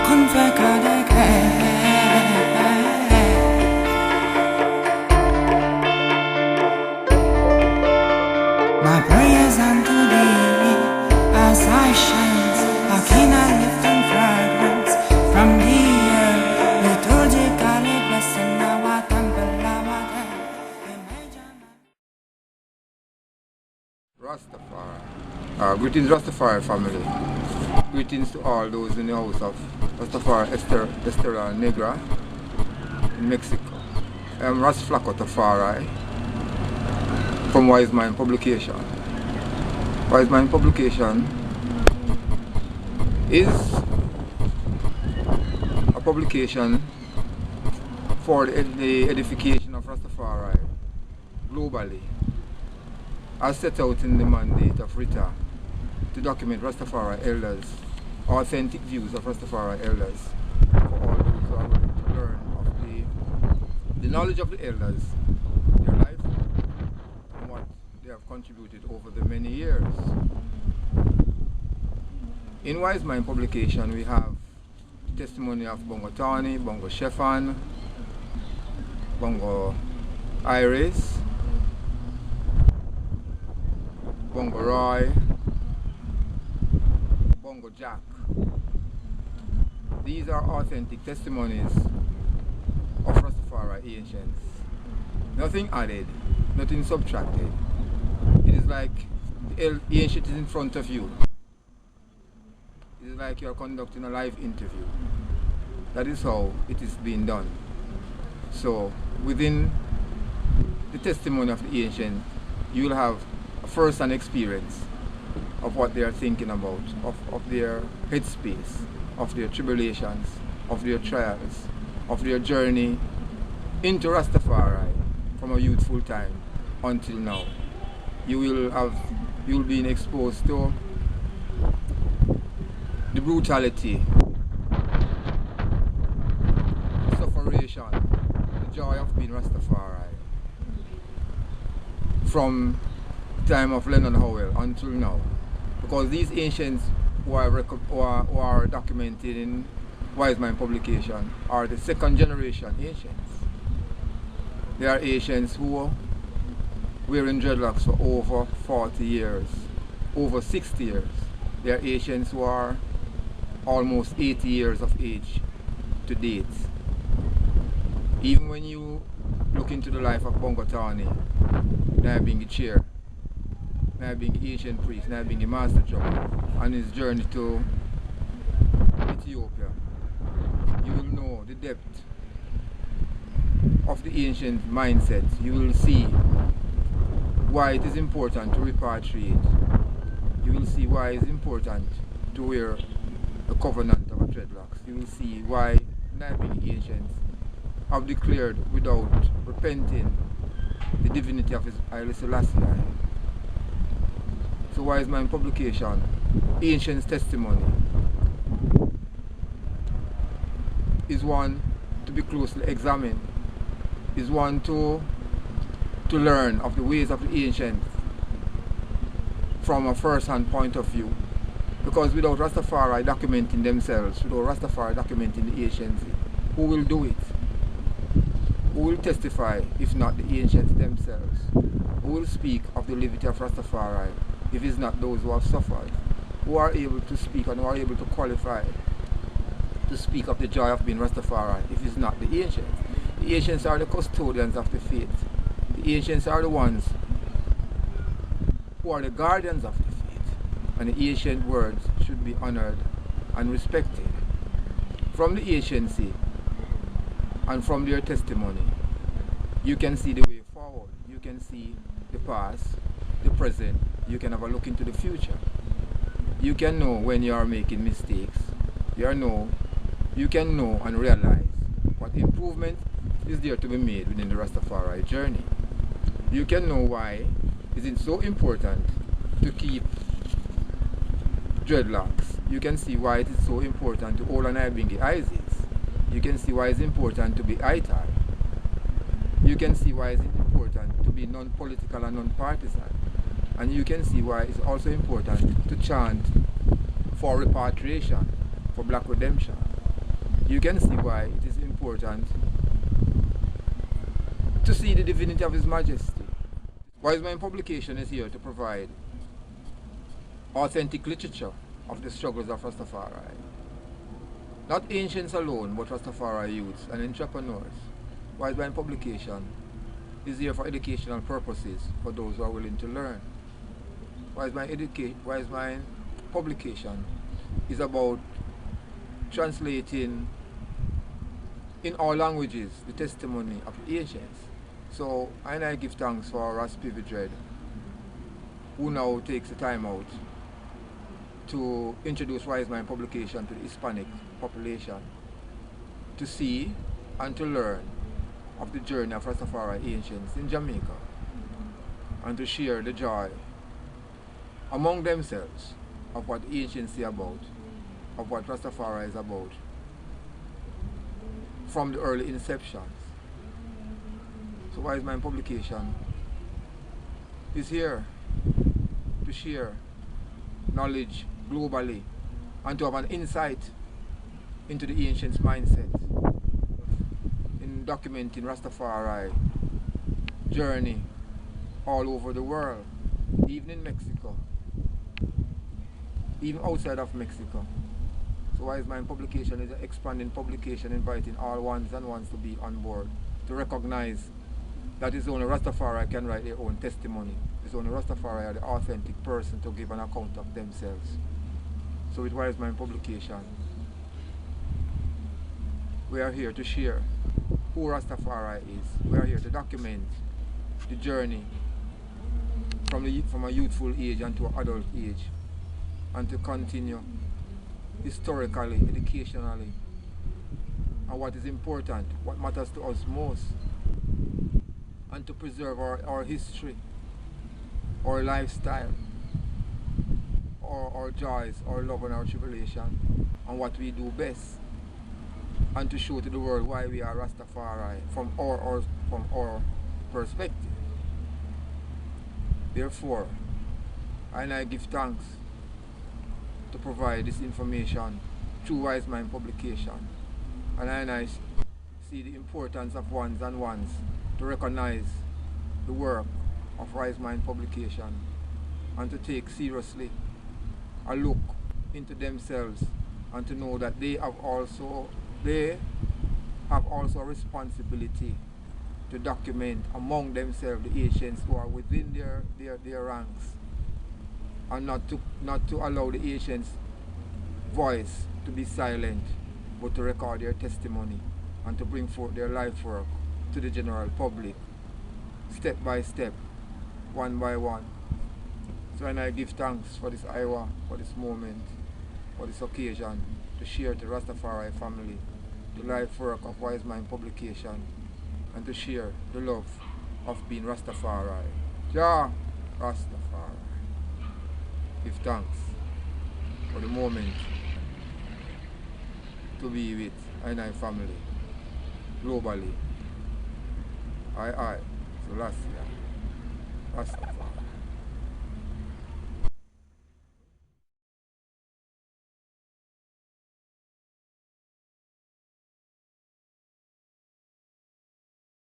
My prayers unto thee, as I shines, a keener lifting fragrance from the earth, liturgically blessing our temple, our day. Rastafari. Greetings, Rastafari family. Greetings to all those in the house of Rastafari Estrella Negra in Mexico. I'm Ras Flako Tafari from WiseMind publication. WiseMind publication is a publication for the edification of Rastafari globally, as set out in the mandate of Rita to document Rastafari elders, authentic views of Rastafari elders, for all those who are willing to learn of the knowledge of the elders, their life, and what they have contributed over the many years. In WiseMind publication, we have testimony of Bongo Tawny, Bongo Shefan, Bongo Iris, Bongo Roy, Bongo Jack. These are authentic testimonies of Rastafari ancients. Nothing added, nothing subtracted. It is like the ancient is in front of you. It is like you are conducting a live interview. That is how it is being done. So within the testimony of the ancient, you will have a first-hand experience of what they are thinking about, of their headspace, of their tribulations, of their trials, of their journey into Rastafari from a youthful time until now. You will be exposed to the brutality, the sufferation, the joy of being Rastafari from the time of Leonard Howell until now. Because these ancients who are documented in WiseMind publication are the second generation ancients. They are ancients who were wearing dreadlocks for over 40 years, over 60 years. They are ancients who are almost 80 years of age to date. Even when you look into the life of Bongo Tawny, now being the chair, now being the ancient priest, now being the master drummer, on his journey to Ethiopia, you will know the depth of the ancient mindset. You will see why it is important to repatriate. You will see why it is important to wear the covenant of dreadlocks. You will see why Nabing ancients have declared without repenting the divinity of his Haile Selassie. So WiseMind publication, Ancients' Testimony, is one to be closely examined, is one to learn of the ways of the ancients from a first-hand point of view. Because without Rastafari documenting themselves, without Rastafari documenting the ancients, who will do it? Who will testify if not the ancients themselves? Who will speak of the liberty of Rastafari if it's not those who have suffered? Who are able to speak and who are able to qualify to speak of the joy of being Rastafari if it's not the ancients? The ancients are the custodians of the faith. The ancients are the ones who are the guardians of the faith. And the ancient words should be honored and respected. From the anciency and from their testimony, you can see the way forward. You can see the past, the present. You can have a look into the future. You can know when you are making mistakes. You can know and realize what improvement is there to be made within the Rastafari journey. You can know why it is so important to keep dreadlocks. You can see why it is so important to hold an Ibingi Isaacs. You can see why it's important to be ITAR. You can see why it's important to be non-political and non-partisan. And you can see why it's also important to chant for repatriation, for black redemption. you can see why it is important to see the divinity of His Majesty. WiseMind publication is here to provide authentic literature of the struggles of Rastafari. Not ancients alone, but Rastafari youths and entrepreneurs. WiseMind publication is here for educational purposes for those who are willing to learn. WiseMind publication is about translating in all languages the testimony of the ancients. So I give thanks for Ras Flako Tafari, who now takes the time out to introduce WiseMind publication to the Hispanic population to see and to learn of the journey of Rastafari ancients in Jamaica and to share the joy among themselves of what the ancients say about, of what Rastafari is about from the early inceptions. So WiseMind publication is here to share knowledge globally and to have an insight into the ancients' mindset in documenting Rastafari journey all over the world, even in Mexico, even outside of Mexico. So WiseMind publication is an expanding publication inviting all ones and ones to be on board, to recognize that it's only Rastafari can write their own testimony. It's only Rastafari are the authentic person to give an account of themselves. So with WiseMind publication, we are here to share who Rastafari is. We are here to document the journey from a youthful age and to an adult age, and to continue historically, educationally, and what is important, what matters to us most, and to preserve our history, our lifestyle, our joys, our love and our tribulation, and what we do best, and to show to the world why we are Rastafari from our perspective. Therefore, I give thanks to provide this information through WiseMind publication, and I see the importance of ones and ones to recognize the work of WiseMind publication and to take seriously a look into themselves and to know that they have also a responsibility to document among themselves the ancients who are within their ranks, and not to allow the ancients' voice to be silent, but to record their testimony and to bring forth their life work to the general public, step by step, one by one. So I give thanks for this hour, for this moment, for this occasion, to share to Rastafari family the life work of WiseMind publication, and to share the love of being Rastafari. Ja, Rastafari. Give thanks for the moment to be with I family globally. I, Celestia, Rastafari.